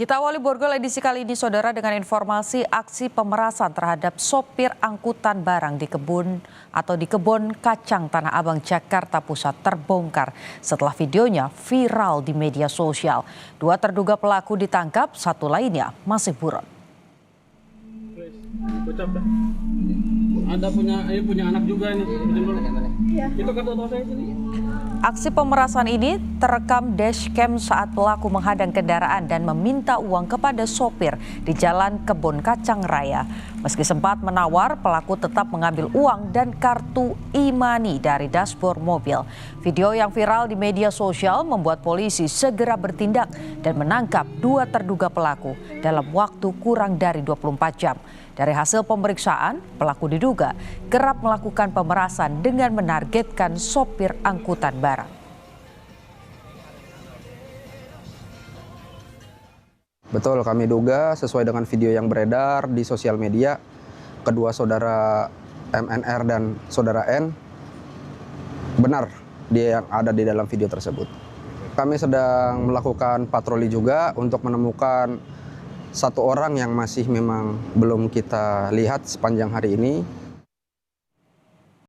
Kita awali Borgol edisi kali ini, saudara, dengan informasi aksi pemerasan terhadap sopir angkutan barang di kebun kacang Tanah Abang, Jakarta Pusat terbongkar setelah videonya viral di media sosial. 2 terduga pelaku ditangkap, 1 lainnya masih buron. Ada punya anak juga nih. Ya. Itu kartu saya sini. Aksi pemerasan ini terekam dashcam saat pelaku menghadang kendaraan dan meminta uang kepada sopir di Jalan Kebun Kacang Raya. Meski sempat menawar, pelaku tetap mengambil uang dan kartu e-money dari dashboard mobil. Video yang viral di media sosial membuat polisi segera bertindak dan menangkap 2 terduga pelaku dalam waktu kurang dari 24 jam. Dari hasil pemeriksaan, pelaku diduga kerap melakukan pemerasan dengan menargetkan sopir angkutan barang. Betul, kami duga sesuai dengan video yang beredar di sosial media, kedua saudara MNR dan saudara N benar dia yang ada di dalam video tersebut. Kami sedang melakukan patroli juga untuk menemukan 1 orang yang masih memang belum kita lihat sepanjang hari ini.